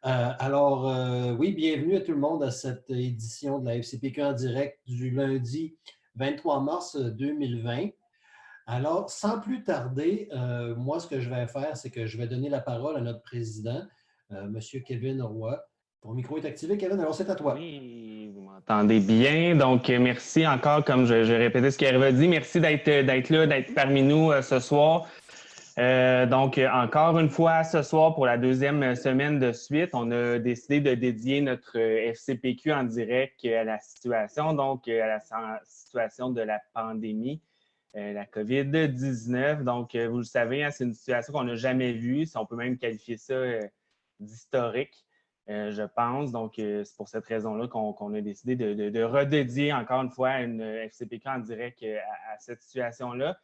Oui, bienvenue à tout le monde à cette édition de la FCPQ en direct du lundi 23 mars 2020. Alors, sans plus tarder, moi, ce que je vais faire, c'est que je vais donner la parole à notre président, M. Kevin Roy. Ton micro est activé, Kevin, alors c'est à toi. Oui, vous m'entendez bien. Donc, merci encore, comme je répétais ce qu'Hervé a dit. Merci d'être là, d'être parmi nous ce soir. Encore une fois, ce soir, pour la deuxième semaine de suite, on a décidé de dédier notre FCPQ en direct à la situation, à la situation de la pandémie, la COVID-19. Donc, vous le savez, hein, c'est une situation qu'on n'a jamais vue, si on peut même qualifier ça d'historique. Je pense. Donc, c'est pour cette raison-là qu'on a décidé de redédier encore une fois une FCPQ en direct à cette situation-là.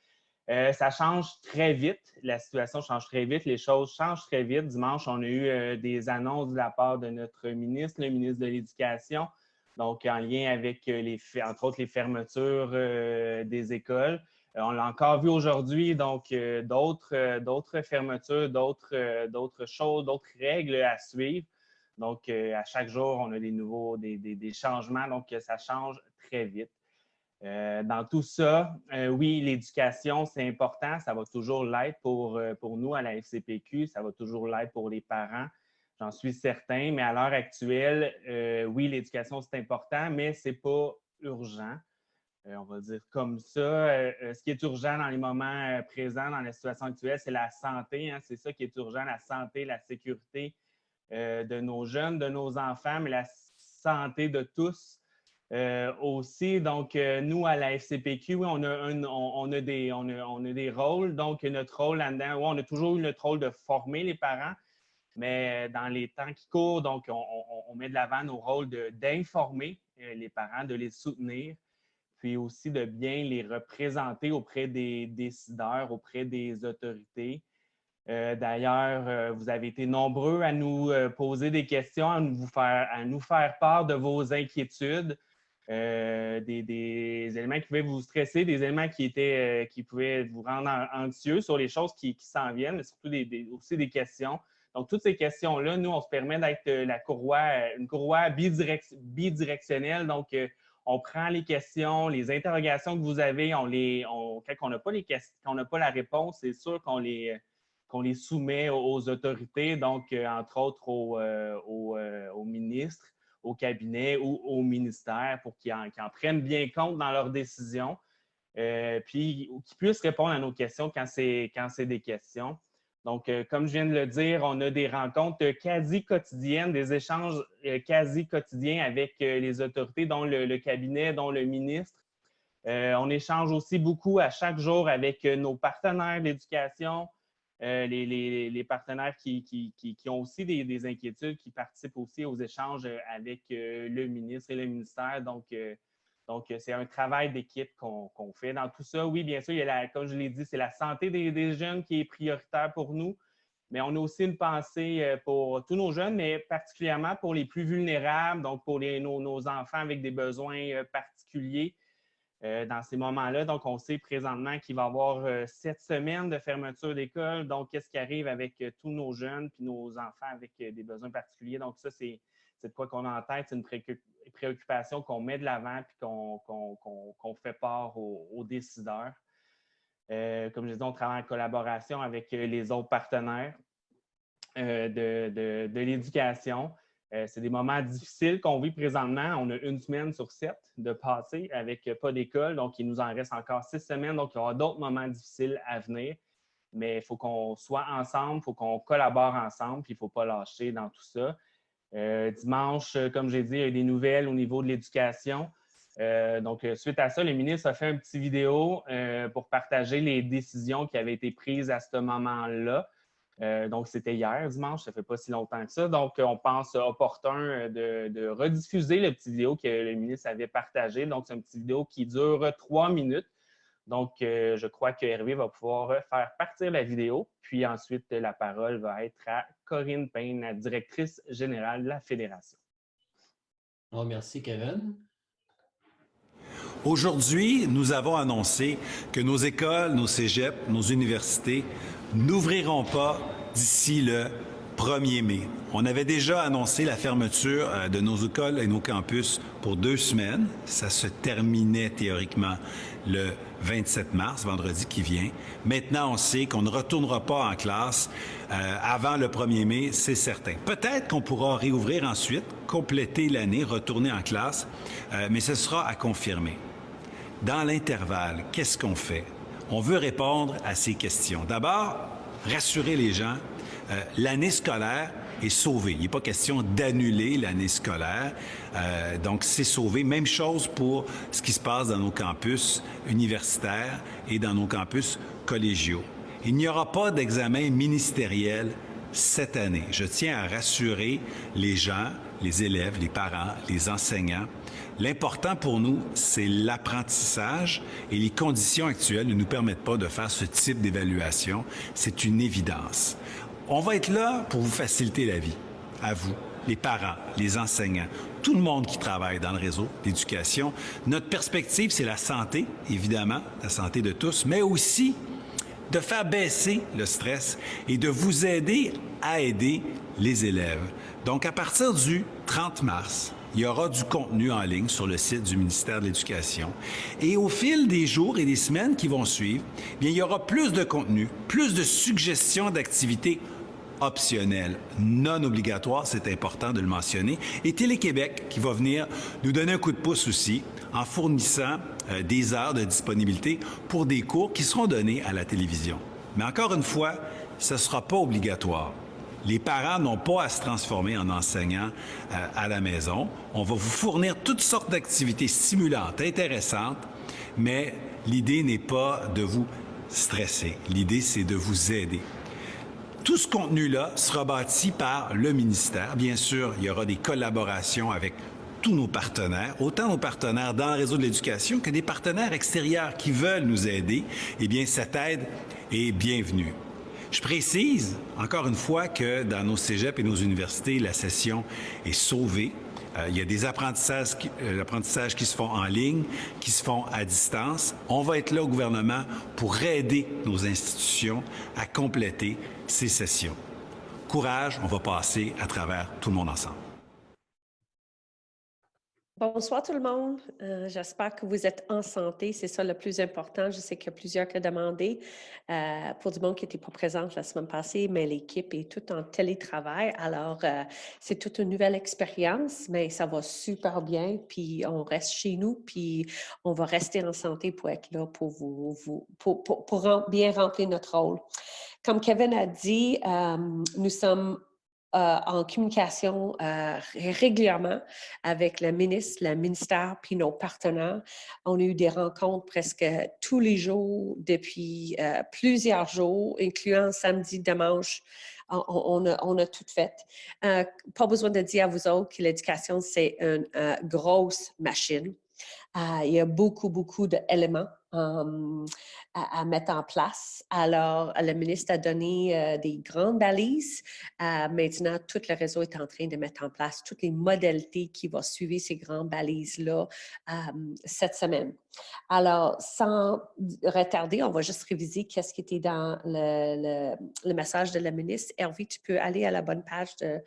Ça change très vite. La situation change très vite. Les choses changent très vite. Dimanche, on a eu des annonces de la part de notre ministre, le ministre de l'Éducation, donc en lien avec, entre autres, les fermetures des écoles. On l'a encore vu aujourd'hui, donc d'autres fermetures, d'autres choses, d'autres règles à suivre. Donc, à chaque jour, on a des changements, donc ça change très vite. Dans tout ça, oui, l'éducation, c'est important. Ça va toujours l'être pour nous à la FCPQ. Ça va toujours l'être pour les parents. J'en suis certain. Mais à l'heure actuelle, oui, l'éducation, c'est important, mais ce n'est pas urgent. On va dire comme ça. Ce qui est urgent dans les moments présents, dans la situation actuelle, c'est la santé. Hein. C'est ça qui est urgent, la santé, la sécurité de nos jeunes, de nos enfants, mais la santé de tous aussi. Donc, nous, à la FCPQ, oui, on a des rôles. Donc, notre rôle là-dedans, oui, on a toujours eu notre rôle de former les parents, mais dans les temps qui courent, donc, on met de l'avant nos rôles d'informer les parents, de les soutenir, puis aussi de bien les représenter auprès des décideurs, auprès des autorités. D'ailleurs, vous avez été nombreux à nous poser des questions, à nous faire part de vos inquiétudes, des éléments qui pouvaient vous stresser, des éléments qui pouvaient vous rendre anxieux sur les choses qui s'en viennent, mais surtout aussi des questions. Donc, toutes ces questions-là, nous, on se permet d'être une courroie bidirectionnelle. Donc, on prend les questions, les interrogations que vous avez, quand on n'a pas quand on n'a pas la réponse, c'est sûr qu'on les soumet aux autorités, donc entre autres au ministre, au cabinet ou au ministère pour qu'ils en prennent bien compte dans leurs décisions, puis qu'ils puissent répondre à nos questions quand c'est des questions. Donc, comme je viens de le dire, on a des rencontres quasi quotidiennes, des échanges quasi quotidiens avec les autorités, dont le cabinet, dont le ministre. On échange aussi beaucoup à chaque jour avec nos partenaires d'éducation, les partenaires qui ont aussi des inquiétudes, qui participent aussi aux échanges avec le ministre et le ministère. Donc, c'est un travail d'équipe qu'on fait. Dans tout ça, oui, bien sûr, comme je l'ai dit, c'est la santé des jeunes qui est prioritaire pour nous, mais on a aussi une pensée pour tous nos jeunes, mais particulièrement pour les plus vulnérables, donc pour nos enfants avec des besoins particuliers. Dans ces moments-là. Donc, on sait présentement qu'il va y avoir 7 semaines de fermeture d'école. Donc, qu'est-ce qui arrive avec tous nos jeunes puis nos enfants avec des besoins particuliers? Donc, ça, c'est de quoi qu'on a en tête. C'est une préoccupation qu'on met de l'avant puis qu'on fait part aux décideurs. Comme je disais, on travaille en collaboration avec les autres partenaires de l'éducation. C'est des moments difficiles qu'on vit présentement. On a 1 semaine sur 7 de passer avec pas d'école. Donc, il nous en reste encore 6 semaines. Donc, il y aura d'autres moments difficiles à venir. Mais il faut qu'on soit ensemble, il faut qu'on collabore ensemble, puis il ne faut pas lâcher dans tout ça. Dimanche, comme j'ai dit, il y a des nouvelles au niveau de l'éducation. Donc, suite à ça, le ministre a fait une petite vidéo pour partager les décisions qui avaient été prises à ce moment-là. Donc, c'était hier, dimanche, ça ne fait pas si longtemps que ça. Donc, on pense opportun de rediffuser la petite vidéo que le ministre avait partagée. Donc, c'est une petite vidéo qui dure 3 minutes. Donc, je crois que Hervé va pouvoir faire partir la vidéo. Puis ensuite, la parole va être à Corinne Payne, la directrice générale de la Fédération. Oh, merci, Kevin. Aujourd'hui, nous avons annoncé que nos écoles, nos cégeps, nos universités n'ouvriront pas d'ici le 1er mai. On avait déjà annoncé la fermeture de nos écoles et nos campus pour 2 semaines. Ça se terminait théoriquement le 27 mars, vendredi qui vient. Maintenant, on sait qu'on ne retournera pas en classe avant le 1er mai, c'est certain. Peut-être qu'on pourra réouvrir ensuite, compléter l'année, retourner en classe, mais ce sera à confirmer. Dans l'intervalle, qu'est-ce qu'on fait? On veut répondre à ces questions. D'abord, rassurer les gens, l'année scolaire est sauvée. Il n'est pas question d'annuler l'année scolaire. Donc, c'est sauvé. Même chose pour ce qui se passe dans nos campus universitaires et dans nos campus collégiaux. Il n'y aura pas d'examen ministériel cette année. Je tiens à rassurer les gens, les élèves, les parents, les enseignants. L'important pour nous, c'est l'apprentissage et les conditions actuelles ne nous permettent pas de faire ce type d'évaluation. C'est une évidence. On va être là pour vous faciliter la vie, à vous, les parents, les enseignants, tout le monde qui travaille dans le réseau d'éducation. Notre perspective, c'est la santé, évidemment, la santé de tous, mais aussi de faire baisser le stress et de vous aider à aider les élèves. Donc, à partir du 30 mars, il y aura du contenu en ligne sur le site du ministère de l'Éducation. Et au fil des jours et des semaines qui vont suivre, bien, il y aura plus de contenu, plus de suggestions d'activités optionnelles, non obligatoires, c'est important de le mentionner, et Télé-Québec qui va venir nous donner un coup de pouce aussi en fournissant des heures de disponibilité pour des cours qui seront donnés à la télévision. Mais encore une fois, ce ne sera pas obligatoire. Les parents n'ont pas à se transformer en enseignants à la maison. On va vous fournir toutes sortes d'activités stimulantes, intéressantes, mais l'idée n'est pas de vous stresser. L'idée, c'est de vous aider. Tout ce contenu-là sera bâti par le ministère. Bien sûr, il y aura des collaborations avec tous nos partenaires, autant nos partenaires dans le réseau de l'éducation que des partenaires extérieurs qui veulent nous aider. Eh bien, cette aide est bienvenue. Je précise, encore une fois, que dans nos cégeps et nos universités, la session est sauvée. Il y a des apprentissages qui se font en ligne, qui se font à distance. On va être là au gouvernement pour aider nos institutions à compléter ces sessions. Courage, on va passer à travers tout le monde ensemble. Bonsoir tout le monde. J'espère que vous êtes en santé. C'est ça le plus important. Je sais qu'il y a plusieurs qui ont demandé pour du monde qui n'était pas présent la semaine passée, mais l'équipe est toute en télétravail. Alors, c'est toute une nouvelle expérience, mais ça va super bien. Puis, on reste chez nous, puis on va rester en santé pour être là pour bien remplir notre rôle. Comme Kevin a dit, nous sommes en communication régulièrement avec le ministère puis nos partenaires. On a eu des rencontres presque tous les jours depuis plusieurs jours, incluant samedi, dimanche. On a tout fait. Pas besoin de dire à vous autres que l'éducation, c'est une grosse machine. Il y a beaucoup d'éléments à mettre en place. Alors, le ministre a donné des grandes balises. Maintenant, tout le réseau est en train de mettre en place toutes les modalités qui vont suivre ces grandes balises-là cette semaine. Alors, sans retarder, on va juste réviser qu'est-ce qui était dans le message de la ministre. Hervé, tu peux aller à la bonne page de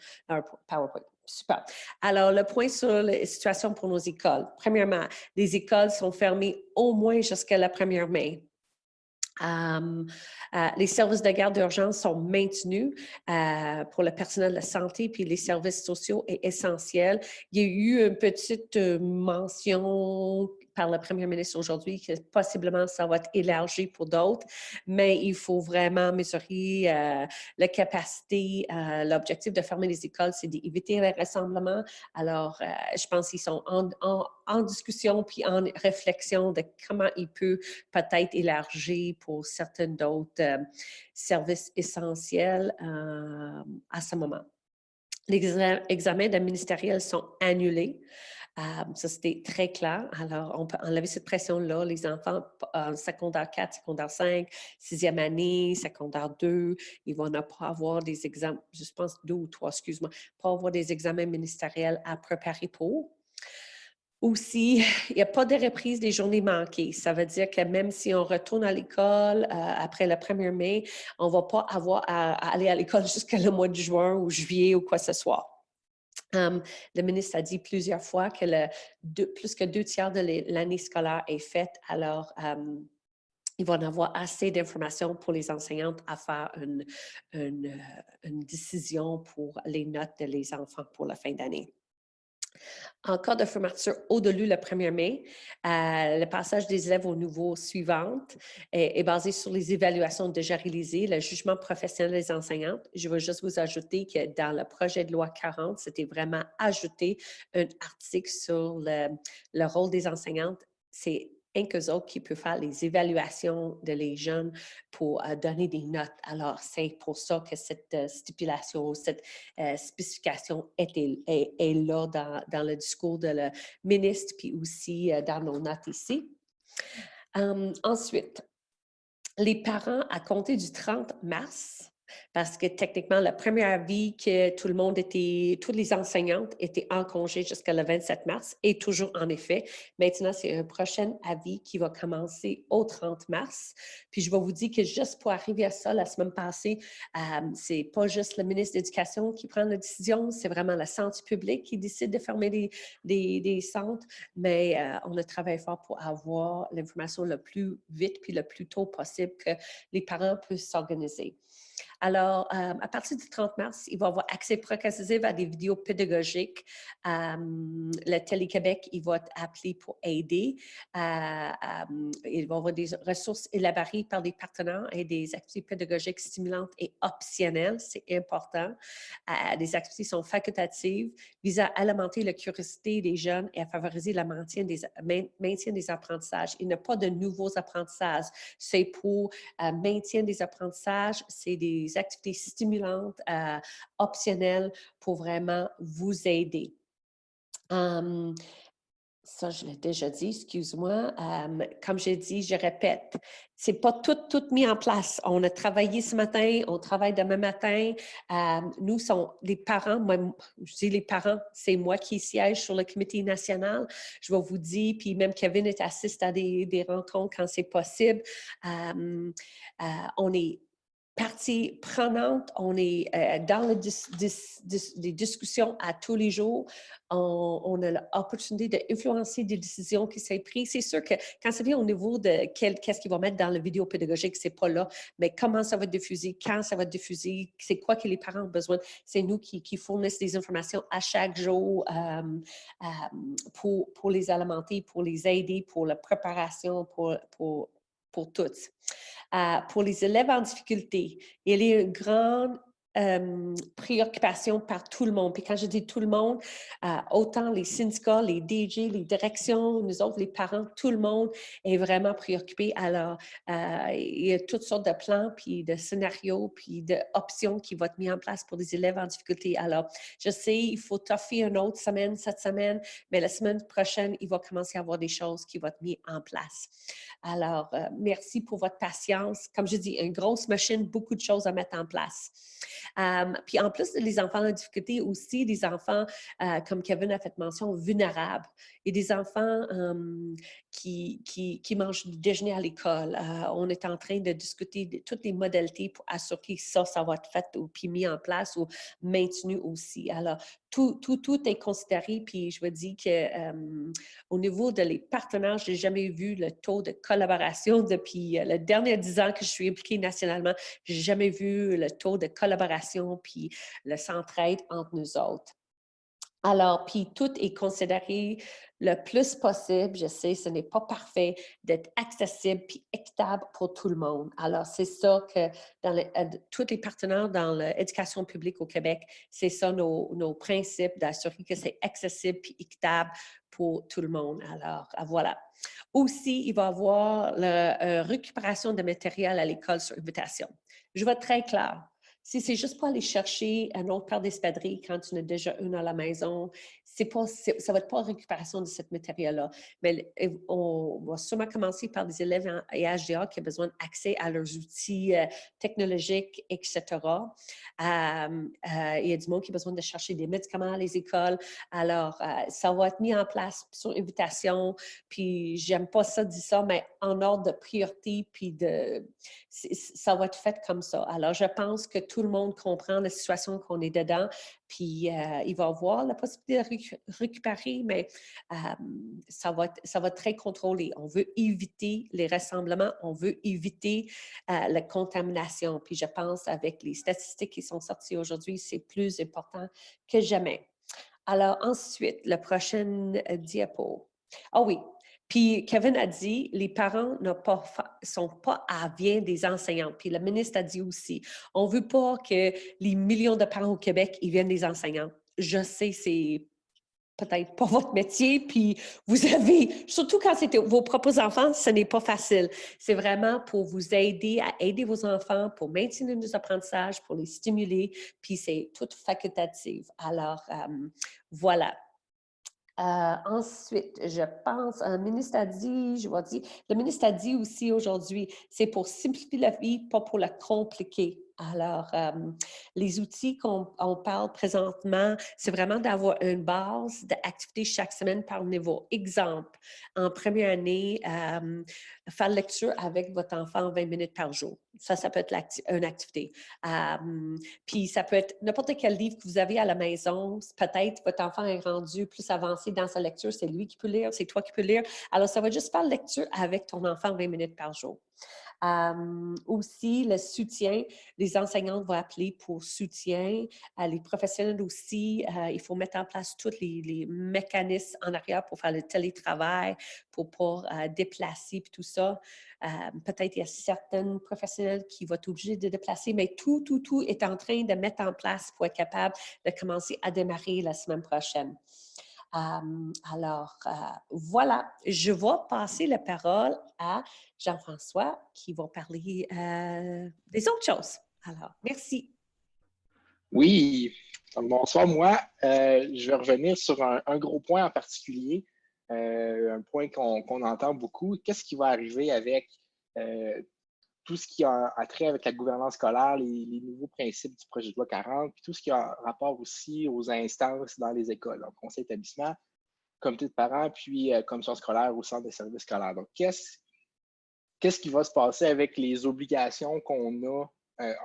PowerPoint. Super. Alors, le point sur la situation pour nos écoles. Premièrement, les écoles sont fermées au moins jusqu'à la 1er mai. Les services de garde d'urgence sont maintenus pour le personnel de santé, puis les services sociaux est essentiel. Il y a eu une petite mention par le premier ministre aujourd'hui que possiblement ça va être élargi pour d'autres, mais il faut vraiment mesurer la capacité. L'objectif de fermer les écoles, c'est d'éviter les rassemblements. Alors, je pense qu'ils sont en discussion puis en réflexion de comment il peut peut-être élargir pour certains d'autres services essentiels à ce moment. Les examens ministériels sont annulés. Ça, c'était très clair. Alors, on peut enlever cette pression-là. Les enfants secondaire 4, secondaire 5, 6e année, secondaire 2, ils vont ne pas avoir des examens, je pense 2 ou 3, excuse-moi, pas avoir des examens ministériels à préparer pour. Aussi, il n'y a pas de reprise des journées manquées. Ça veut dire que même si on retourne à l'école après le 1er mai, on ne va pas avoir à aller à l'école jusqu'à le mois de juin ou juillet ou quoi que ce soit. Le ministre a dit plusieurs fois que plus que 2/3 de l'année scolaire est faite. Alors, il va en avoir assez d'informations pour les enseignantes à faire une décision pour les notes des enfants pour la fin d'année. En cas de fermeture au-delà le 1er mai, le passage des élèves au niveau suivant est basé sur les évaluations déjà réalisées, le jugement professionnel des enseignantes. Je veux juste vous ajouter que dans le projet de loi 40, c'était vraiment ajouté un article sur le rôle des enseignantes. C'est qu'eux autres qui peuvent faire les évaluations de les jeunes pour donner des notes. Alors, c'est pour ça que cette stipulation, cette spécification est là dans le discours de le ministre, puis aussi dans nos notes ici. Ensuite, les parents, à compter du 30 mars, parce que techniquement, le premier avis que toutes les enseignantes étaient en congé jusqu'à le 27 mars, est toujours en effet. Maintenant, c'est un prochain avis qui va commencer au 30 mars. Puis, je vais vous dire que juste pour arriver à ça, la semaine passée, c'est pas juste le ministre de l'Éducation qui prend la décision, c'est vraiment la santé publique qui décide de fermer des centres, mais on a travaillé fort pour avoir l'information le plus vite puis le plus tôt possible que les parents puissent s'organiser. Alors, à partir du 30 mars, il va y avoir accès progressif à des vidéos pédagogiques. Le Télé-Québec, il va être appelé pour aider. Il va y avoir des ressources élaborées par des partenaires et des activités pédagogiques stimulantes et optionnelles. C'est important. Les activités sont facultatives, visant à alimenter la curiosité des jeunes et à favoriser le maintien des apprentissages. Il n'y a pas de nouveaux apprentissages. C'est pour maintien des apprentissages, c'est des activités stimulantes, optionnelles pour vraiment vous aider. Ça, je l'ai déjà dit, excuse-moi. Comme j'ai dit, je répète, c'est pas tout mis en place. On a travaillé ce matin, on travaille demain matin. Nous sommes les parents. Moi, je dis les parents, c'est moi qui siège sur le comité national. Je vais vous dire, puis même Kevin assiste à des rencontres quand c'est possible. On est partie prenante, on est dans les discussions à tous les jours. On a l'opportunité d'influencer des décisions qui sont prises. C'est sûr que quand ça vient au niveau de qu'est-ce qu'il va mettre dans la vidéo pédagogique, c'est pas là, mais comment ça va être diffusé, quand ça va être diffusé, c'est quoi que les parents ont besoin. C'est nous qui fournissent des informations à chaque jour pour les alimenter, pour les aider, pour la préparation, pour toutes. Pour les élèves en difficulté, il y a une grande préoccupation par tout le monde. Puis quand je dis tout le monde, autant les syndicats, les DG, les directions, nous autres, les parents, tout le monde est vraiment préoccupé. Alors, il y a toutes sortes de plans, puis de scénarios, puis d'options qui vont être mis en place pour les élèves en difficulté. Alors, je sais, il faut toffer une autre semaine, cette semaine, mais la semaine prochaine, il va commencer à avoir des choses qui vont être mises en place. Alors, merci pour votre patience. Comme je dis, une grosse machine, beaucoup de choses à mettre en place. Puis en plus, les enfants en difficulté aussi, des enfants, comme Kevin a fait mention, vulnérables. Et des enfants qui mangent du déjeuner à l'école. On est en train de discuter de toutes les modalités pour assurer que ça va être fait ou puis mis en place ou maintenu aussi. Alors, tout est considéré, puis je veux dire que au niveau de les partenaires, je n'ai jamais vu le taux de collaboration depuis les derniers 10 ans que je suis impliquée nationalement. Je n'ai jamais vu le taux de collaboration puis le s'entraide entre nous autres. Alors, puis tout est considéré le plus possible, je sais, ce n'est pas parfait, d'être accessible puis équitable pour tout le monde. Alors, c'est ça que tous les partenaires dans l'éducation publique au Québec, c'est ça nos principes, d'assurer que c'est accessible puis équitable pour tout le monde. Alors, voilà. Aussi, il va y avoir la récupération de matériel à l'école sur invitation. Je vais être très claire. Si c'est juste pour aller chercher un autre paire d'espadrilles quand tu en as déjà une à la maison, ça va être pas récupération de ce matériel-là, mais on va sûrement commencer par des élèves et HDA qui ont besoin d'accès à leurs outils technologiques, etc. Il y a du monde qui a besoin de chercher des médicaments à les écoles. Alors, ça va être mis en place sur invitation, puis j'aime pas ça, dit ça, mais en ordre de priorité, puis ça va être fait comme ça. Alors, je pense que tout le monde comprend la situation qu'on est dedans, puis il va avoir la possibilité de récupérer, mais ça va être très contrôlé. On veut éviter les rassemblements, on veut éviter la contamination. Puis je pense avec les statistiques qui sont sorties aujourd'hui, c'est plus important que jamais. Alors ensuite, le prochain diapo. Ah oui, puis Kevin a dit, les parents ne sont pas aviens des enseignants. Puis le ministre a dit aussi, on ne veut pas que les millions de parents au Québec, ils viennent des enseignants. Je sais, c'est peut-être pas votre métier, puis vous avez, surtout quand c'est vos propres enfants, ce n'est pas facile. C'est vraiment pour vous aider à aider vos enfants, pour maintenir nos apprentissages, pour les stimuler, puis c'est tout facultatif. Alors, voilà. Ensuite, je pense, le ministre a dit aussi aujourd'hui, c'est pour simplifier la vie, pas pour la compliquer. Alors, les outils qu'on parle présentement, c'est vraiment d'avoir une base d'activités chaque semaine par niveau. Exemple, en première année, faire lecture avec votre enfant 20 minutes par jour. Ça peut être une activité. Puis ça peut être n'importe quel livre que vous avez à la maison. Peut-être votre enfant est rendu plus avancé dans sa lecture, c'est lui qui peut lire, c'est toi qui peux lire. Alors, ça va juste faire lecture avec ton enfant 20 minutes par jour. Aussi, le soutien, les enseignantes vont appeler pour soutien. Les professionnels aussi, il faut mettre en place tous les mécanismes en arrière pour faire le télétravail, pour ne pas déplacer et tout ça. Peut-être il y a certains professionnels qui vont être obligés de déplacer, mais tout est en train de mettre en place pour être capable de commencer à démarrer la semaine prochaine. Alors, voilà, je vais passer la parole à Jean-François qui va parler des autres choses. Alors, merci. Oui, bonsoir. Moi, je vais revenir sur un gros point en particulier, un point qu'on entend beaucoup. Qu'est-ce qui va arriver avec tout ce qui a trait avec la gouvernance scolaire, les nouveaux principes du projet de loi 40, puis tout ce qui a rapport aussi aux instances dans les écoles, donc conseil d'établissement, comité de parents, puis commission scolaire au centre de services scolaires. Donc, qu'est-ce qui va se passer avec les obligations qu'on a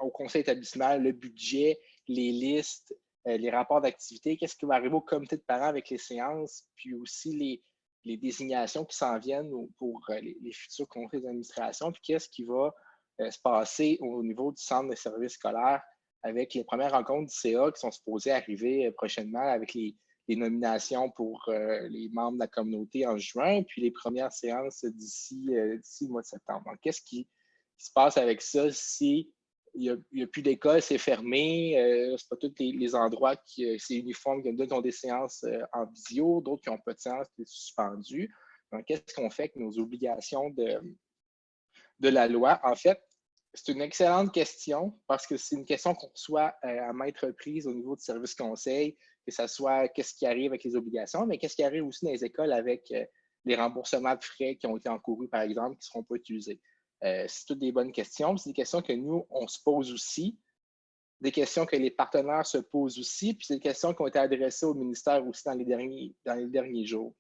au conseil d'établissement, le budget, les listes, les rapports d'activité? Qu'est-ce qui va arriver au comité de parents avec les séances, puis aussi les désignations qui s'en viennent pour les futurs conseils d'administration? Puis qu'est-ce qui va se passer au niveau du centre de services scolaires avec les premières rencontres du CA qui sont supposées arriver prochainement avec les nominations pour les membres de la communauté en juin, puis les premières séances d'ici le mois de septembre. Donc, qu'est-ce qui se passe avec ça si il n'y a plus d'école, c'est fermé, c'est pas tous les endroits qui c'est uniforme, il y en a qui ont des séances en visio, d'autres qui n'ont pas de séances, qui sont suspendues. Donc, qu'est-ce qu'on fait avec nos obligations de la loi? En fait, c'est une excellente question parce que c'est une question qu'on reçoit à maintes reprises au niveau du service conseil, que ce soit qu'est-ce qui arrive avec les obligations, mais qu'est-ce qui arrive aussi dans les écoles avec les remboursements de frais qui ont été encourus, par exemple, qui ne seront pas utilisés. C'est toutes des bonnes questions. C'est des questions que nous, on se pose aussi, des questions que les partenaires se posent aussi, puis c'est des questions qui ont été adressées au ministère aussi dans les derniers jours.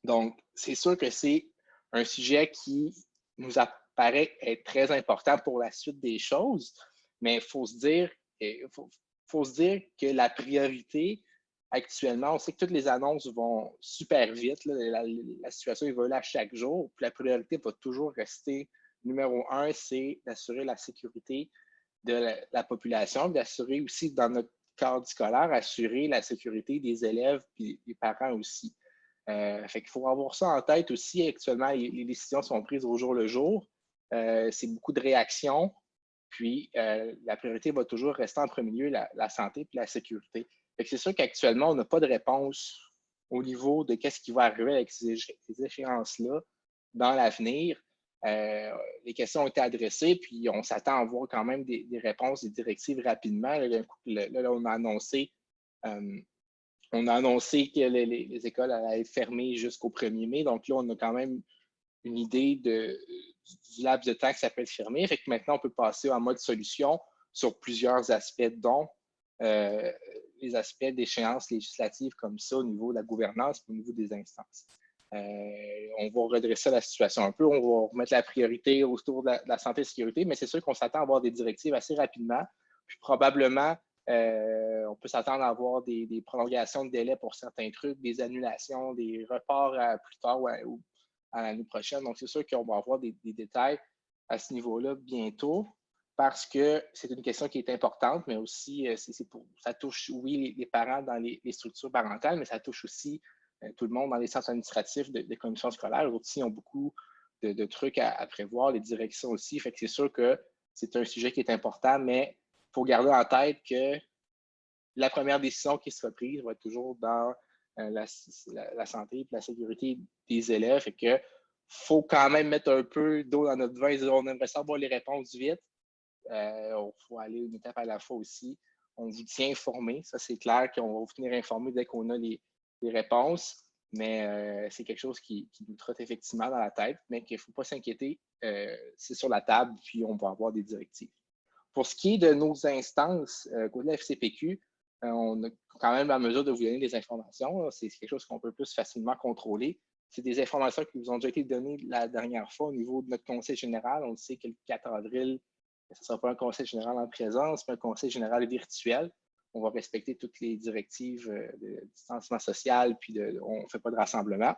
Donc, c'est sûr que c'est un sujet qui nous apparaît être très important pour la suite des choses, mais il faut se dire que la priorité actuellement, on sait que toutes les annonces vont super vite, là, la situation évolue à chaque jour, puis la priorité va toujours rester numéro 1, c'est d'assurer la sécurité de la population, d'assurer aussi dans notre cadre scolaire, assurer la sécurité des élèves et des parents aussi. Fait qu'il faut avoir ça en tête aussi. Actuellement, les décisions sont prises au jour le jour. C'est beaucoup de réactions. Puis, la priorité va toujours rester en premier lieu la santé et la sécurité. C'est sûr qu'actuellement, on n'a pas de réponse au niveau de qu'est-ce qui va arriver avec ces échéances-là dans l'avenir. Les questions ont été adressées, puis on s'attend à voir quand même des réponses, des directives rapidement. Là, on a annoncé On a annoncé que les écoles allaient être fermées jusqu'au 1er mai. Donc là, on a quand même une idée du laps de temps que ça peut être fermé. Fait que maintenant, on peut passer en mode solution sur plusieurs aspects, dont les aspects d'échéance législative comme ça au niveau de la gouvernance et au niveau des instances. On va redresser la situation un peu. On va remettre la priorité autour de la santé et de la sécurité, mais c'est sûr qu'on s'attend à avoir des directives assez rapidement. Puis probablement, on peut s'attendre à avoir des prolongations de délai pour certains trucs, des annulations, des reports à plus tard ou à l'année prochaine. Donc, c'est sûr qu'on va avoir des détails à ce niveau-là bientôt parce que c'est une question qui est importante, mais aussi, ça touche, oui, les parents dans les structures parentales, mais ça touche aussi tout le monde dans les centres administratifs de commissions scolaires. Les autres aussi ont beaucoup de trucs à prévoir, les directions aussi. Fait que c'est sûr que c'est un sujet qui est important, mais il faut garder en tête que la première décision qui sera prise va être toujours dans la santé et la sécurité des élèves. Fait que faut quand même mettre un peu d'eau dans notre vin et dire on aimerait savoir les réponses vite. Il faut aller une étape à la fois aussi. On vous tient informé. Ça, c'est clair qu'on va vous tenir informé dès qu'on a les réponses. Mais c'est quelque chose qui nous trotte effectivement dans la tête, mais qu'il ne faut pas s'inquiéter. C'est sur la table, puis on va avoir des directives. Pour ce qui est de nos instances, côté de la FCPQ, on est quand même en mesure de vous donner des informations. C'est quelque chose qu'on peut plus facilement contrôler. C'est des informations qui vous ont déjà été données la dernière fois au niveau de notre conseil général. On le sait que le 4 avril, ce ne sera pas un conseil général en présence, mais un conseil général virtuel. On va respecter toutes les directives de distanciement social, puis on ne fait pas de rassemblement.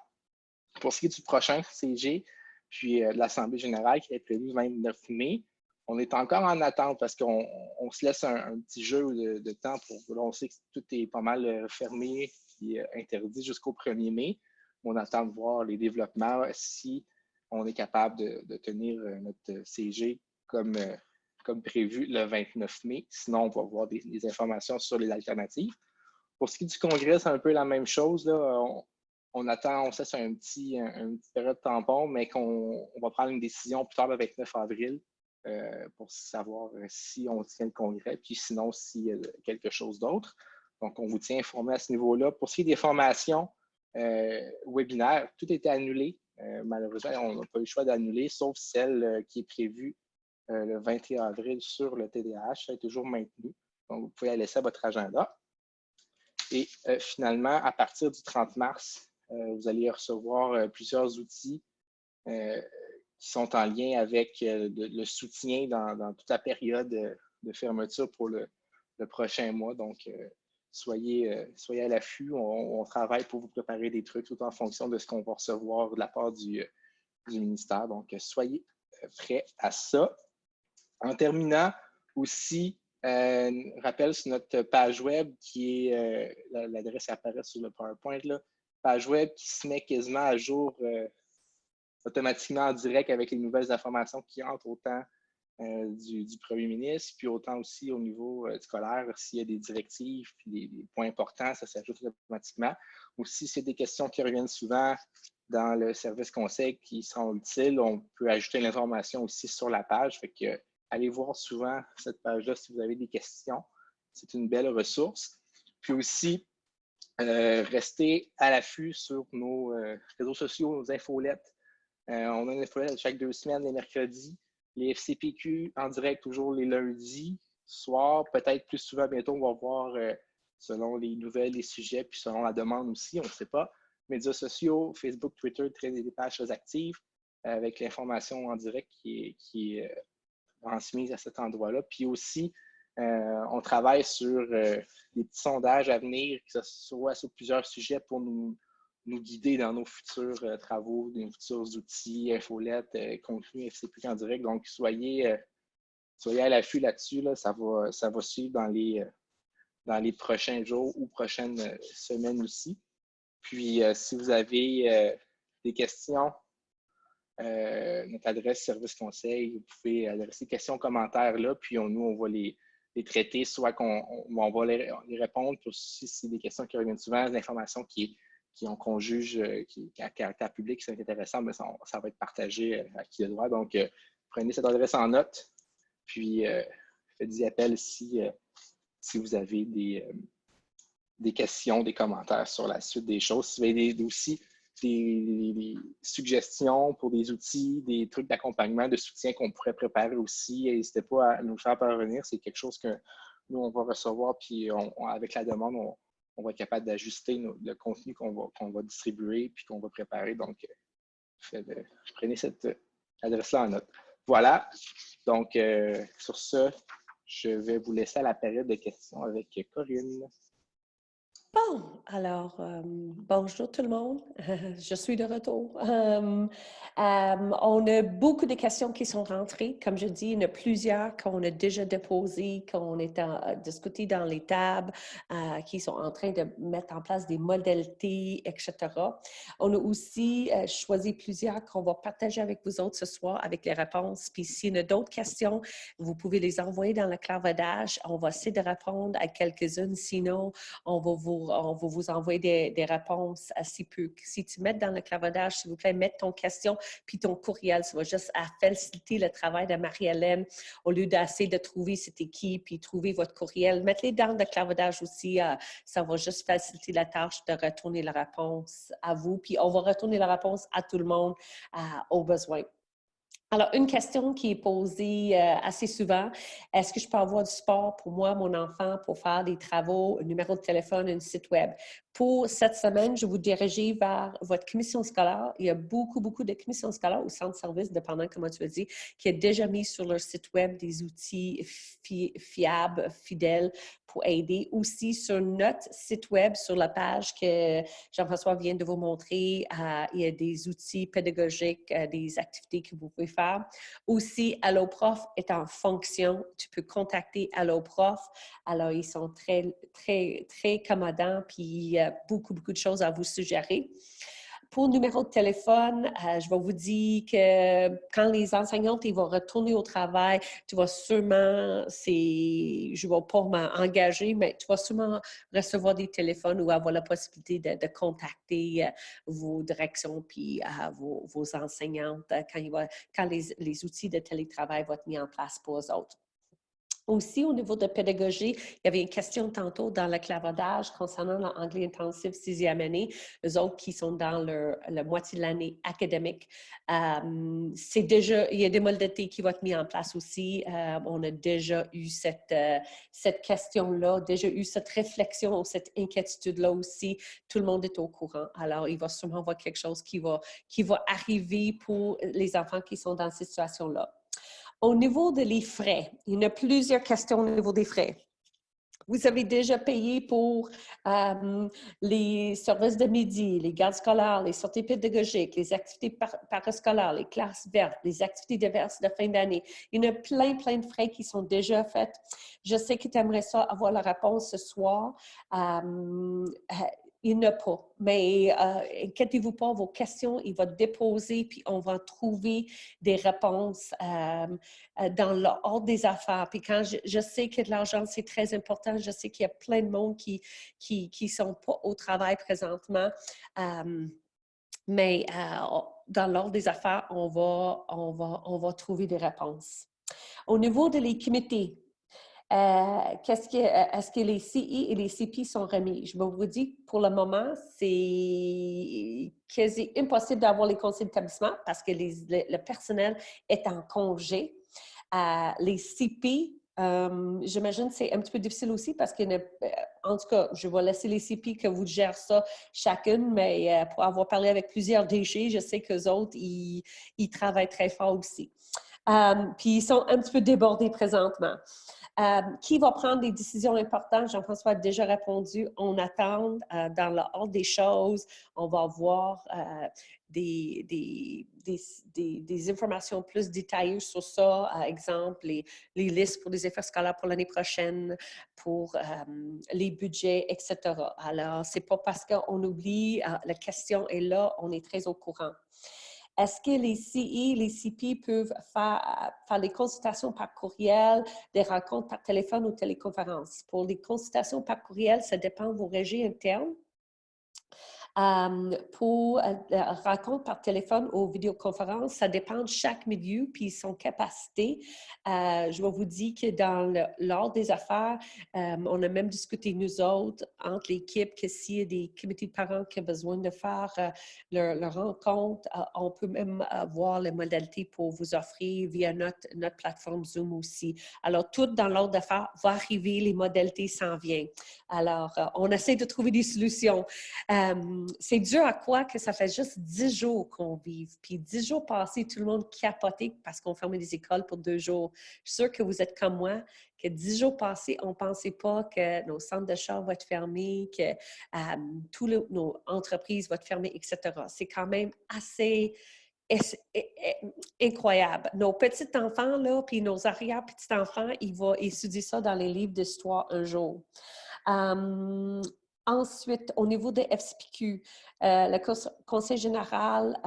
Pour ce qui est du prochain CG, puis de l'Assemblée générale qui est prévue le 29 mai, on est encore en attente parce qu'on se laisse un petit jeu de temps pour. Là, on sait que tout est pas mal fermé et interdit jusqu'au 1er mai. On attend de voir les développements si on est capable de tenir notre CG comme prévu le 29 mai. Sinon, on va voir des informations sur les alternatives. Pour ce qui est du congrès, c'est un peu la même chose. Là. On attend, on sait c'est une petite période tampon, mais qu'on va prendre une décision plus tard le 29 avril pour savoir si on tient le congrès, puis sinon s'il y a quelque chose d'autre. Donc, on vous tient informé à ce niveau-là. Pour ce qui est des formations webinaires, tout était annulé. Malheureusement, on n'a pas eu le choix d'annuler, sauf celle qui est prévue le 21 avril sur le TDAH. Ça est toujours maintenu. Donc, vous pouvez la laisser à votre agenda. Et finalement, à partir du 30 mars, vous allez recevoir plusieurs outils qui sont en lien avec le soutien dans toute la période de fermeture pour le prochain mois. Donc, soyez à l'affût. On travaille pour vous préparer des trucs tout en fonction de ce qu'on va recevoir de la part du ministère. Donc, soyez prêts à ça. En terminant, aussi, rappel sur notre page web qui est, l'adresse apparaît sur le PowerPoint, là, page web qui se met quasiment à jour automatiquement en direct avec les nouvelles informations qui entrent autant du premier ministre, puis autant aussi au niveau scolaire, s'il y a des directives, puis des points importants, ça s'ajoute automatiquement. Aussi, s'il y a des questions qui reviennent souvent dans le service conseil qui sont utiles, on peut ajouter l'information aussi sur la page. Fait que allez voir souvent cette page-là si vous avez des questions. C'est une belle ressource. Puis aussi, restez à l'affût sur nos réseaux sociaux, nos infolettes. On a une infolette chaque 2 semaines, les mercredis. Les FCPQ en direct toujours les lundis soir. Peut-être plus souvent bientôt, on va voir selon les nouvelles, les sujets, puis selon la demande aussi, on ne sait pas. Médias sociaux, Facebook, Twitter, traîner des pages très actives avec l'information en direct qui est transmise à cet endroit-là. Puis aussi, on travaille sur des petits sondages à venir, que ce soit sur plusieurs sujets pour nous guider dans nos futurs travaux, nos futurs outils, infolettes, contenus FCPQ en direct. Donc, soyez à l'affût là-dessus. Là. Ça va suivre dans les prochains jours ou prochaines semaines aussi. Puis, si vous avez des questions, notre adresse service conseil, vous pouvez adresser questions, commentaires là, puis nous, on va les traiter, soit on va les répondre, puis aussi si c'est des questions qui reviennent souvent, des informations qu'on juge qui à caractère public, qui sont intéressantes, mais ça va être partagé à qui le droit. Donc, prenez cette adresse en note, puis faites-y appel si vous avez des questions, des commentaires sur la suite des choses. Si vous avez aussi des suggestions pour des outils, des trucs d'accompagnement, de soutien qu'on pourrait préparer aussi, n'hésitez pas à nous faire parvenir. C'est quelque chose que nous, on va recevoir, puis avec la demande, on va être capable d'ajuster le contenu qu'on va distribuer puis qu'on va préparer. Donc, prenez cette adresse-là en note. Voilà. Donc, sur ce, je vais vous laisser à la période de questions avec Corinne. Bon, alors, bonjour tout le monde, je suis de retour. On a beaucoup de questions qui sont rentrées. Comme je dis, il y en a plusieurs qu'on a déjà déposées, qu'on est discuté dans les tables, qui sont en train de mettre en place des modalités, etc. On a aussi choisi plusieurs qu'on va partager avec vous autres ce soir avec les réponses. Puis s'il y en a d'autres questions, vous pouvez les envoyer dans le clardage. On va essayer de répondre à quelques-unes. Sinon, on va vous envoyer des réponses assez peu. Si tu mets dans le clardage, s'il vous plaît, mets ton question puis ton courriel. Ça va juste faciliter le travail de Marie-Hélène au lieu d'essayer de trouver c'était qui puis trouver votre courriel. Mettez dans le clardage aussi. Ça va juste faciliter la tâche de retourner la réponse à vous. Puis on va retourner la réponse à tout le monde au besoin. Alors, une question qui est posée assez souvent, est-ce que je peux avoir du support pour moi, mon enfant, pour faire des travaux, un numéro de téléphone, un site web? Pour cette semaine, je vous diriger vers votre commission scolaire. Il y a beaucoup de commissions scolaires au centre de service, dépendant comment tu as dit, qui a déjà mis sur leur site web des outils fiables, fidèles pour aider. Aussi, sur notre site web, sur la page que Jean-François vient de vous montrer, il y a des outils pédagogiques, des activités que vous pouvez faire. Aussi, AlloProf est en fonction. Tu peux contacter AlloProf. Alors, ils sont très commodants, puis il y a beaucoup de choses à vous suggérer. Pour le numéro de téléphone, je vais vous dire que quand les enseignantes ils vont retourner au travail, tu vas sûrement, je ne vais pas m'engager, mais tu vas sûrement recevoir des téléphones ou avoir la possibilité de contacter vos directions puis vos enseignantes quand les outils de télétravail vont être mis en place pour eux autres. Aussi, au niveau de pédagogie, il y avait une question tantôt dans le clavardage concernant l'anglais intensif 6e année, eux autres qui sont dans la moitié de l'année académique. Il y a des modalités qui vont être mises en place aussi. On a déjà eu cette question-là, déjà eu cette réflexion, cette inquiétude-là aussi. Tout le monde est au courant. Alors, il va sûrement y avoir quelque chose qui va arriver pour les enfants qui sont dans cette situation-là. Au niveau des frais, il y en a plusieurs questions au niveau des frais. Vous avez déjà payé pour les services de midi, les gardes scolaires, les sorties pédagogiques, les activités parascolaires, les classes vertes, les activités diverses de fin d'année. Il y en a plein de frais qui sont déjà faits. Je sais que tu aimerais ça avoir la réponse ce soir. Il n'y en a pas. Mais inquiétez-vous pas, vos questions, il va déposer, puis on va trouver des réponses dans l'ordre des affaires. Puis quand je sais que l'argent, c'est très important, je sais qu'il y a plein de monde qui ne sont pas au travail présentement. Mais dans l'ordre des affaires, on va trouver des réponses. Au niveau de les comités, est-ce que les CI et les CP sont remis? Je vais vous dire, pour le moment, c'est quasi impossible d'avoir les conseils d'établissement parce que le personnel est en congé. Les CP, j'imagine que c'est un petit peu difficile aussi parce que, en tout cas, je vais laisser les CP que vous gérez ça chacune, mais pour avoir parlé avec plusieurs DG, je sais qu'eux autres, ils travaillent très fort aussi. Puis ils sont un petit peu débordés présentement. Qui va prendre des décisions importantes? Jean-François a déjà répondu. On attend dans l'ordre des choses. On va avoir des informations plus détaillées sur ça. Exemple, les listes pour les effets scolaires pour l'année prochaine, pour les budgets, etc. Alors, c'est pas parce qu'on oublie, la question est là, on est très au courant. Est-ce que les CI, les CP peuvent faire les consultations par courriel, des rencontres par téléphone ou téléconférence? Pour les consultations par courriel, ça dépend de vos régies internes. Pour la rencontre par téléphone ou vidéoconférence, ça dépend de chaque milieu puis son capacité. Je vais vous dire que dans l'ordre des affaires, on a même discuté, nous autres, entre l'équipe, que s'il y a des comités de parents qui ont besoin de faire leur rencontre, on peut même voir les modalités pour vous offrir via notre plateforme Zoom aussi. Alors, tout dans l'ordre d'affaires va arriver, les modalités s'en viennent. Alors, on essaie de trouver des solutions. C'est dur à quoi que ça fait juste 10 jours qu'on vive. Puis 10 jours passés, tout le monde capotait parce qu'on fermait les écoles pour 2 jours. Je suis sûre que vous êtes comme moi, que 10 jours passés, on ne pensait pas que nos centres d'achat vont être fermés, que toutes nos entreprises vont être fermées, etc. C'est quand même assez incroyable. Nos petits-enfants, là, puis nos arrière-petits-enfants, ils vont étudier ça dans les livres d'histoire un jour. Ensuite, au niveau des FCPQ, le Conseil général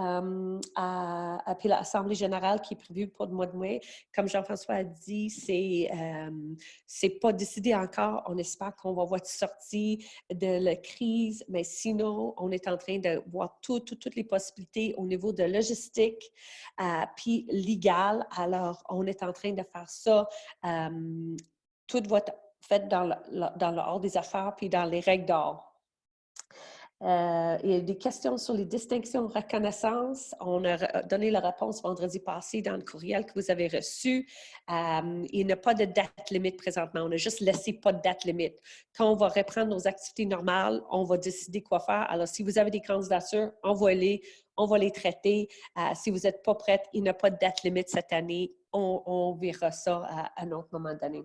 puis l'Assemblée générale qui est prévue pour le mois de mai, comme Jean-François a dit, c'est pas décidé encore. On espère qu'on va voir sortie de la crise, mais sinon, on est en train de voir toutes les possibilités au niveau de logistique puis légal. Alors, on est en train de faire ça. Tout va être fait dans l'ordre des affaires puis dans les règles d'or. Il y a des questions sur les distinctions de reconnaissance. On a donné la réponse vendredi passé dans le courriel que vous avez reçu. Il n'y a pas de date limite présentement. On a juste laissé pas de date limite. Quand on va reprendre nos activités normales, on va décider quoi faire. Alors, si vous avez des candidatures, envoyez-les. On va les traiter. Si vous n'êtes pas prête, il n'y a pas de date limite cette année. On verra ça à un autre moment donné.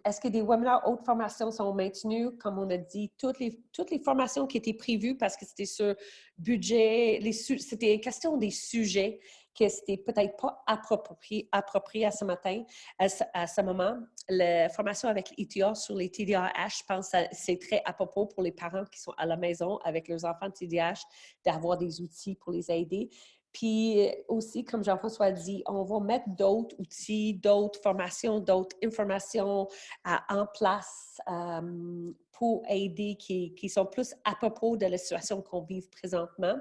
Est-ce que des webinaires, autres formations sont maintenues? Comme on a dit, toutes les formations qui étaient prévues parce que c'était sur budget, c'était une question des sujets que c'était peut-être pas approprié à ce matin, à ce moment. La formation avec l'ETA sur les TDAH, je pense que c'est très à propos pour les parents qui sont à la maison avec leurs enfants de TDAH, d'avoir des outils pour les aider. Puis aussi, comme Jean-François a dit, on va mettre d'autres outils, d'autres formations, d'autres informations en place pour aider qui sont plus à propos de la situation qu'on vit présentement.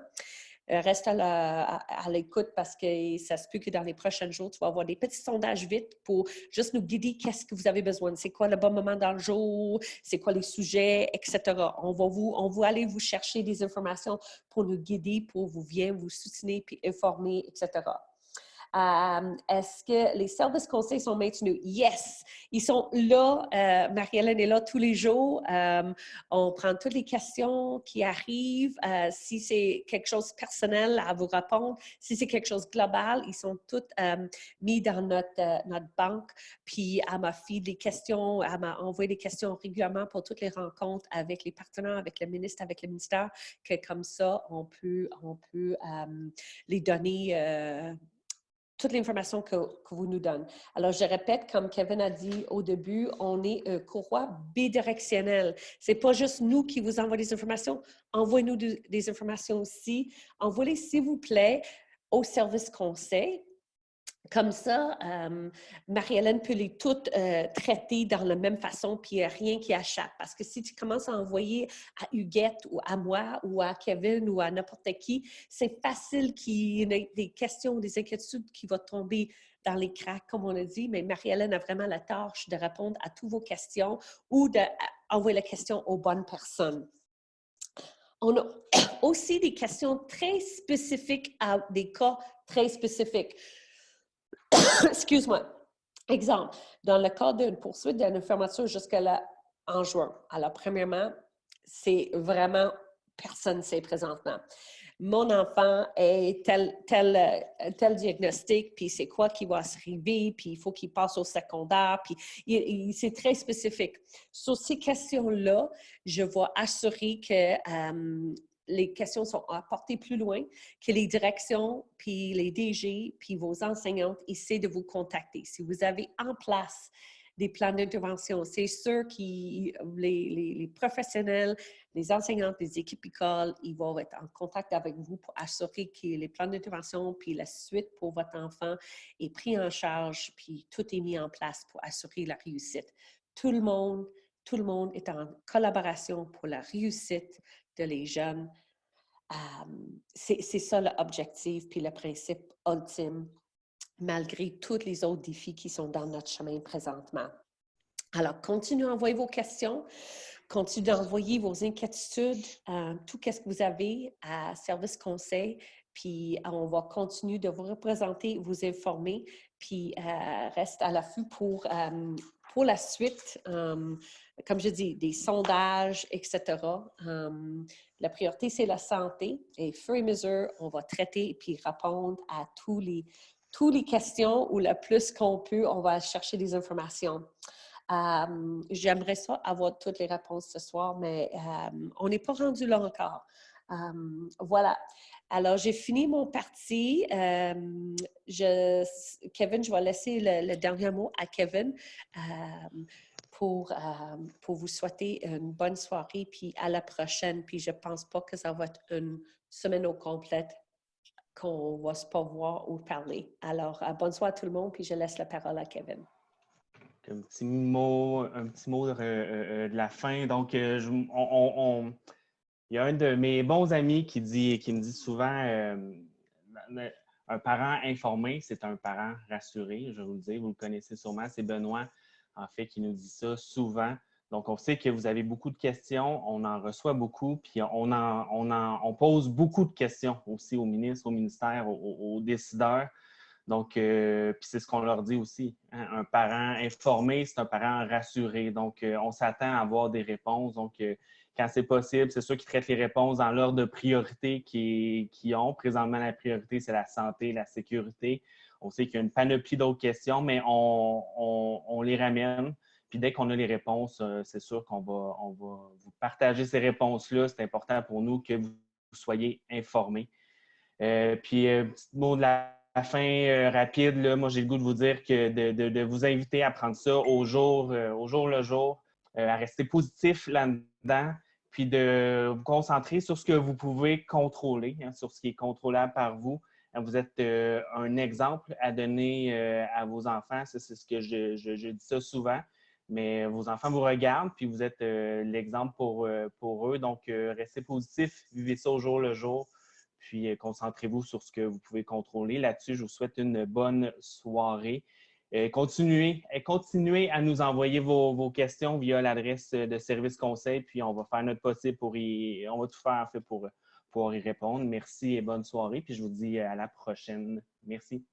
Reste à l'écoute parce que ça se peut que dans les prochains jours, tu vas avoir des petits sondages vite pour juste nous guider qu'est-ce que vous avez besoin. C'est quoi le bon moment dans le jour? C'est quoi les sujets, etc. On va aller vous chercher des informations pour nous guider, pour vous soutenir puis informer, etc. Est-ce que les services conseils sont maintenus? Yes! Ils sont là. Marie-Hélène est là tous les jours. On prend toutes les questions qui arrivent. Si c'est quelque chose de personnel à vous répondre, si c'est quelque chose de global, ils sont tous mis dans notre banque. Puis, elle m'a fait des questions, elle m'a envoyé des questions régulièrement pour toutes les rencontres avec les partenaires, avec le ministre, avec le ministère, que comme ça, on peut les donner toute l'information que vous nous donnez. Alors, je répète, comme Kevin a dit au début, on est un courroie bidirectionnel. Ce n'est pas juste nous qui vous envoyons des informations. Envoyez-nous des informations aussi. Envoyez, s'il vous plaît, au service conseil. Comme ça, Marie-Hélène peut les toutes traiter dans la même façon, puis il n'y a rien qui échappe. Parce que si tu commences à envoyer à Huguette ou à moi ou à Kevin ou à n'importe qui, c'est facile qu'il y ait des questions, des inquiétudes qui vont tomber dans les cracks, comme on a dit. Mais Marie-Hélène a vraiment la tâche de répondre à toutes vos questions ou d'envoyer la question aux bonnes personnes. On a aussi des questions très spécifiques à des cas très spécifiques. Excuse-moi. Exemple, dans le cas d'une poursuite d'une fermeture jusqu'à là en juin. Alors, premièrement, c'est vraiment personne ne sait présentement. Mon enfant est tel diagnostic, puis c'est quoi qui va arriver, puis il faut qu'il passe au secondaire, puis c'est très spécifique. Sur ces questions-là, je vais assurer que les questions sont apportées plus loin, que les directions, puis les DG, puis vos enseignantes essaient de vous contacter. Si vous avez en place des plans d'intervention, c'est sûr que les professionnels, les enseignantes, les équipes écoles, ils vont être en contact avec vous pour assurer que les plans d'intervention puis la suite pour votre enfant est pris en charge, puis tout est mis en place pour assurer la réussite. Tout le monde est en collaboration pour la réussite de les jeunes. C'est ça l'objectif puis le principe ultime, malgré tous les autres défis qui sont dans notre chemin présentement. Alors, continuez à envoyer vos questions, continuez d'envoyer vos inquiétudes, tout ce que vous avez à Service Conseil, puis on va continuer de vous représenter, vous informer, puis reste à l'affût pour la suite, comme je dis, des sondages, etc. La priorité, c'est la santé et fur et à mesure, on va traiter et puis répondre à tous les questions ou le plus qu'on peut, on va chercher des informations. J'aimerais ça avoir toutes les réponses ce soir, mais on n'est pas rendu là encore. Voilà. Alors, j'ai fini mon parti. Kevin, je vais laisser le dernier mot à Kevin pour vous souhaiter une bonne soirée, puis à la prochaine. Puis je ne pense pas que ça va être une semaine au complète qu'on va se pas voir ou parler. Alors, bonne soirée à tout le monde, puis je laisse la parole à Kevin. Un petit mot de la fin. Donc, il y a un de mes bons amis qui me dit souvent un parent informé, c'est un parent rassuré. Je vais vous le dire, vous le connaissez sûrement, c'est Benoît, en fait, qui nous dit ça souvent. Donc, on sait que vous avez beaucoup de questions, on en reçoit beaucoup, puis on pose beaucoup de questions aussi aux ministres, au ministère, aux décideurs. Donc, puis c'est ce qu'on leur dit aussi. Hein? Un parent informé, c'est un parent rassuré. Donc, on s'attend à avoir des réponses. Donc, quand c'est possible, c'est sûr qu'ils traitent les réponses dans l'ordre de priorité qu'ils ont. Présentement, la priorité, c'est la santé, la sécurité. On sait qu'il y a une panoplie d'autres questions, mais on les ramène. Puis dès qu'on a les réponses, c'est sûr qu'on va vous partager ces réponses-là. C'est important pour nous que vous soyez informés. Puis, petit mot de la fin rapide, là, moi, j'ai le goût de vous dire que de vous inviter à prendre ça au jour le jour, à rester positif là-dedans, puis de vous concentrer sur ce que vous pouvez contrôler, hein, sur ce qui est contrôlable par vous. Vous êtes un exemple à donner à vos enfants. C'est ce que je dis ça souvent. Mais vos enfants vous regardent, puis vous êtes l'exemple pour eux. Donc, restez positif, vivez ça au jour le jour. Puis, concentrez-vous sur ce que vous pouvez contrôler. Là-dessus, je vous souhaite une bonne soirée. Continuez à nous envoyer vos questions via l'adresse de Service Conseil, puis on va faire notre possible on va tout faire en fait pour pouvoir y répondre. Merci et bonne soirée, puis je vous dis à la prochaine. Merci.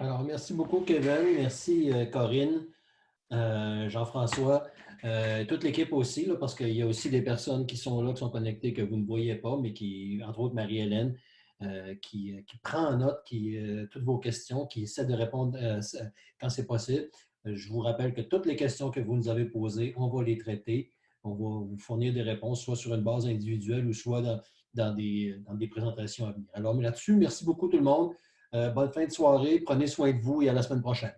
Alors, merci beaucoup, Kevin. Merci, Corinne, Jean-François, toute l'équipe aussi, là, parce qu'il y a aussi des personnes qui sont là, qui sont connectées, que vous ne voyez pas, mais qui, entre autres, Marie-Hélène, qui prend en note toutes vos questions, qui essaie de répondre quand c'est possible. Je vous rappelle que toutes les questions que vous nous avez posées, on va les traiter. On va vous fournir des réponses, soit sur une base individuelle ou soit dans des présentations à venir. Alors, là-dessus, merci beaucoup tout le monde. Bonne fin de soirée. Prenez soin de vous et à la semaine prochaine.